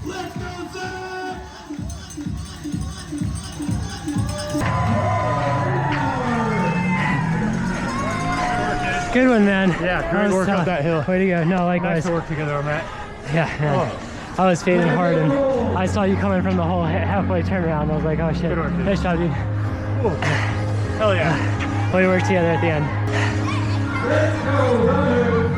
Good one, man. Yeah, great work up that hill. Way to go. No, likewise. Nice to work together on that. Yeah, man. I was fading hard and I saw you coming from the whole halfway turnaround. I was like, oh shit. Good work, dude. Nice job, dude. Cool. Hell yeah. We worked together at the end. Let's go.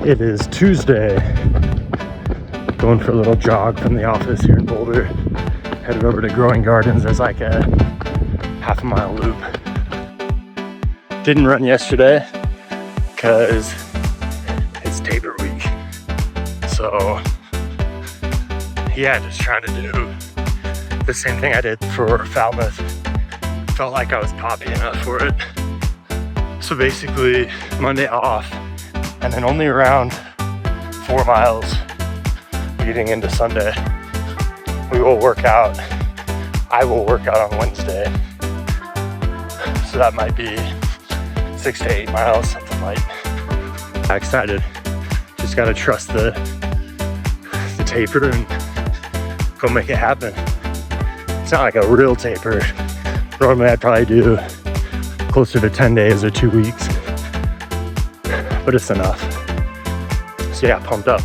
It is Tuesday. Going for a little jog from the office here in Boulder. Headed over to Growing Gardens. There's like a half-a-mile loop. Didn't run yesterday because it's taper week. So yeah, just trying to do the same thing I did for Falmouth. Felt like I was poppy enough for it. So basically Monday off, and then only around 4 miles leading into Sunday, we will work out. I will work out on Wednesday. So that might be 6 to 8 miles, something light. I'm excited. Just gotta trust the taper and go make it happen. It's not like a real taper. Normally I'd probably do closer to 10 days or 2 weeks. But it's enough. So yeah, pumped up.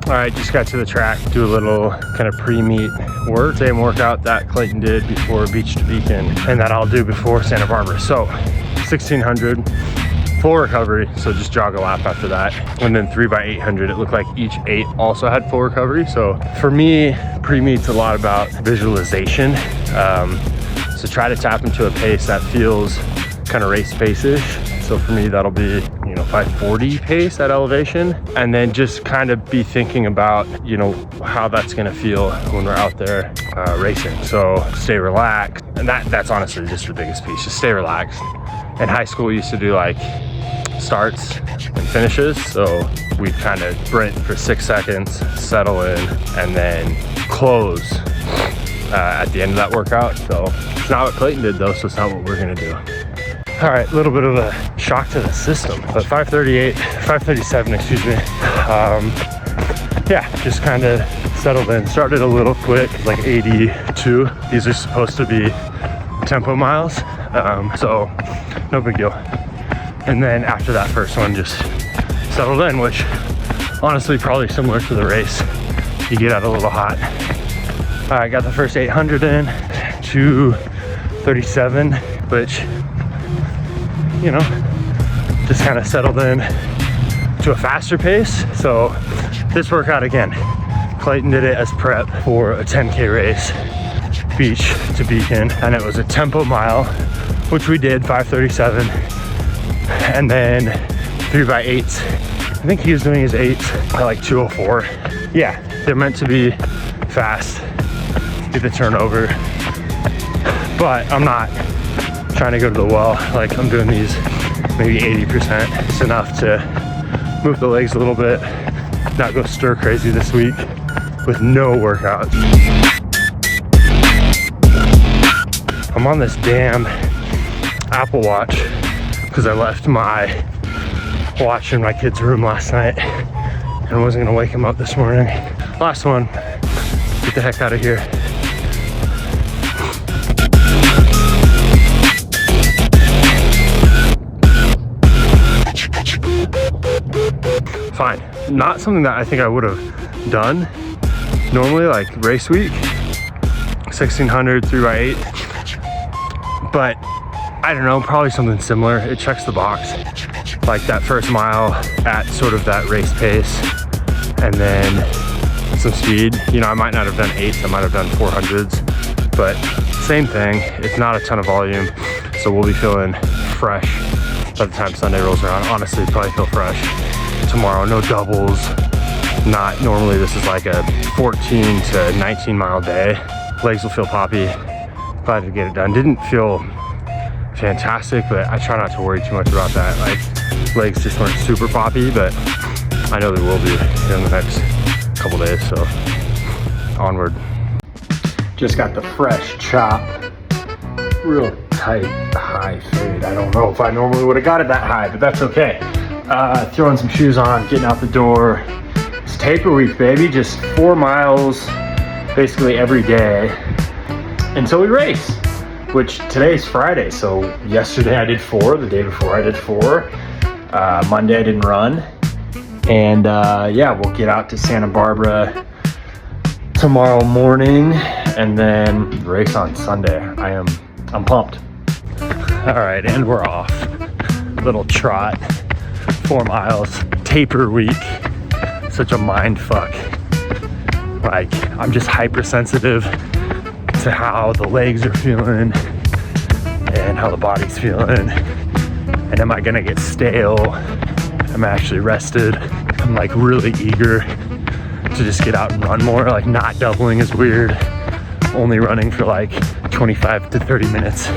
Alright, just got to the track, do a little kind of pre-meet work. Same workout that Clayton did before Beach to Beacon, and that I'll do before Santa Barbara. So 1600, full recovery, so just jog a lap after that. And then 3x800, it looked like each 8 also had full recovery. So for me, pre-meet's a lot about visualization. So try to tap into a pace that feels kind of race pace-ish. So for me, that'll be, 540 pace at elevation, and then just kind of be thinking about, how that's gonna feel when we're out there racing. So stay relaxed, and that's honestly just the biggest piece. Just stay relaxed. In high school, we used to do like starts and finishes. So we'd kind of sprint for 6 seconds, settle in, and then close at the end of that workout. So it's not what Clayton did though, so it's not what we're gonna do. All right, a little bit of a shock to the system, but 537, excuse me. Yeah, just kind of settled in. Started a little quick, like 82. These are supposed to be tempo miles, so no big deal. And then after that first one, just settled in, which honestly probably similar to the race. You get out a little hot. All right, got the first 800 in, 237, which, just kind of settled in to a faster pace. So this workout again, Clayton did it as prep for a 10K race, Beach to Beacon, and it was a tempo mile, which we did 537, and then 3x8s. I think he was doing his 8s at like 204. Yeah, they're meant to be fast, get the turnover, but I'm not trying to go to the well. Like, I'm doing these maybe 80%. It's enough to move the legs a little bit, not go stir crazy this week with no workouts. I'm on this damn Apple Watch because I left my watch in my kid's room last night and wasn't gonna wake him up this morning. Last one, get the heck out of here. Fine. Not something that I think I would have done normally, like race week, 1600, 3x8. But I don't know, probably something similar. It checks the box. Like that first mile at sort of that race pace, and then some speed. I might not have done 8s, I might have done 400s. but same thing. It's not a ton of volume, so we'll be feeling fresh by the time Sunday rolls around. Honestly, probably feel fresh tomorrow. No doubles. Not normally, this is like a 14 to 19 mile day. Legs will feel poppy. Glad to get it done. Didn't feel fantastic, but I try not to worry too much about that. Like, legs just weren't super poppy, but I know they will be in the next couple days, so onward. Just got the fresh chop. Real tight, high fade. I don't know if I normally would have got it that high, but that's okay. Throwing some shoes on, getting out the door. It's taper week, baby. Just 4 miles basically every day until we race, which today's Friday. So yesterday I did 4, the day before I did 4. Monday I didn't run. And yeah, we'll get out to Santa Barbara tomorrow morning and then race on Sunday. I'm pumped. All right, and we're off. Little trot, 4 miles, taper week. Such a mind fuck. Like, I'm just hypersensitive to how the legs are feeling and how the body's feeling. And am I gonna get stale? I'm actually rested. I'm like really eager to just get out and run more. Like, not doubling is weird. Only running for like 25 to 30 minutes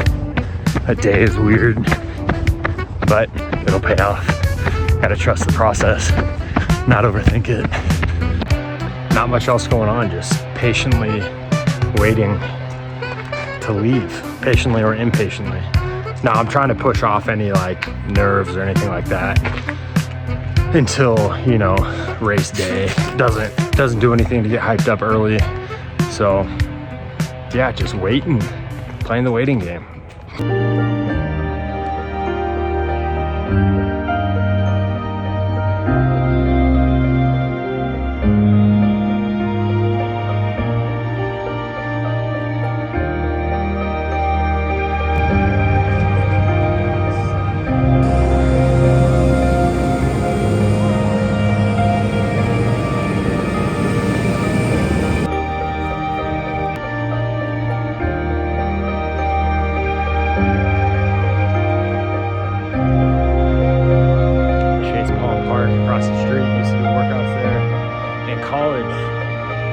a day is weird, but it'll pay off. Gotta trust the process, not overthink it. Not much else going on, just patiently waiting to leave, patiently or impatiently. Now I'm trying to push off any like nerves or anything like that until, you know, race day. Doesn't do anything to get hyped up early. So yeah, just waiting, playing the waiting game.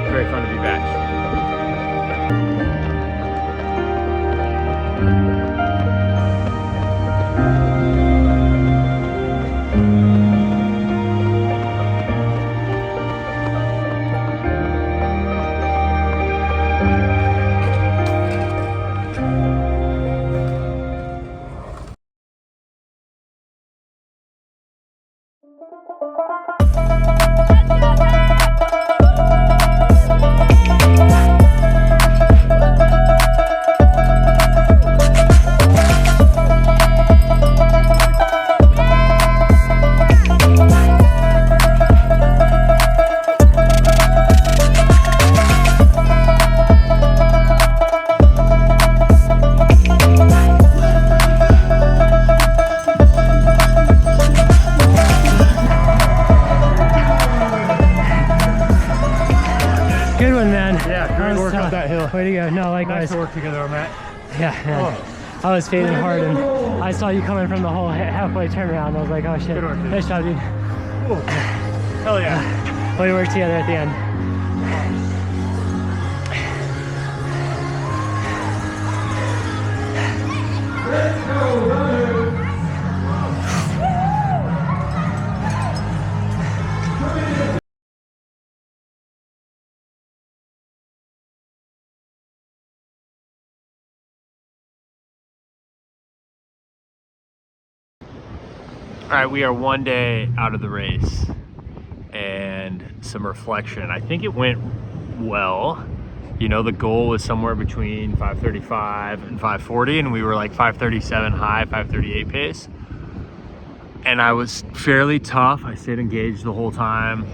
Very fun to be back. Good one, man. Yeah, great work up that hill. Way to go. No, likewise. Nice to work together, Matt. Yeah, man. I was fading hard, and I saw you coming from the whole halfway turnaround. I was like, oh shit. Good work, dude. Nice job, dude. Ooh. Hell yeah. We worked together at the end. Let's go, brother. All right, we are one day out of the race and some reflection. I think it went well. You know, the goal was somewhere between 5:35 and 5:40, and we were like 5:37 high, 5:38 pace. And I was fairly tough. I stayed engaged the whole time.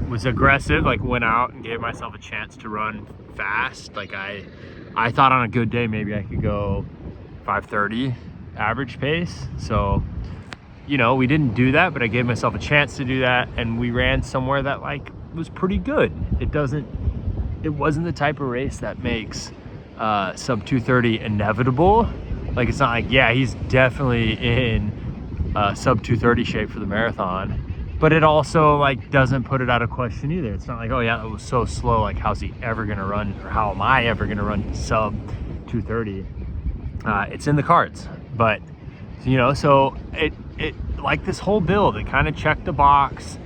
Was aggressive, like went out and gave myself a chance to run fast. Like I thought on a good day maybe I could go 5:30 average pace. So, you know, we didn't do that, but I gave myself a chance to do that, and we ran somewhere that like was pretty good. It wasn't the type of race that makes sub 230 inevitable. Like, it's not like, yeah, he's definitely in sub 230 shape for the marathon, but it also like doesn't put it out of question either. It's not like, oh yeah, it was so slow, like how's he ever gonna run, or how am I ever gonna run sub 230? It's in the cards. But you know, so it like this whole build, it kind of checked the box.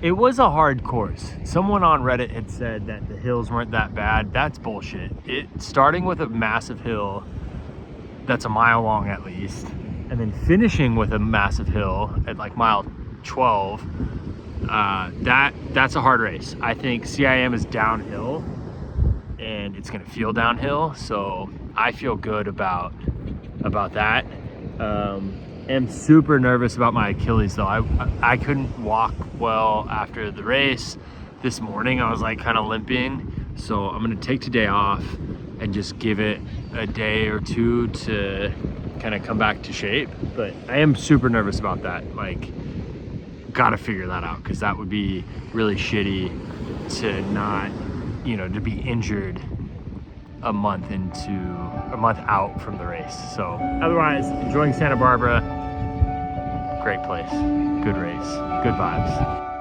It was a hard course. Someone on Reddit had said that the hills weren't that bad. That's bullshit. Starting with a massive hill that's a mile long at least, and then finishing with a massive hill at like mile 12, that's a hard race. I think CIM is downhill and it's gonna feel downhill, so I feel good about that. Am super nervous about my Achilles though. I couldn't walk well after the race this morning. I was like kind of limping, so I'm gonna take today off and just give it a day or two to kind of come back to shape. But I am super nervous about that. Like, gotta figure that out, because that would be really shitty to not, you know, to be injured a month out from the race. So otherwise, enjoying Santa Barbara. Great place, good race, good vibes.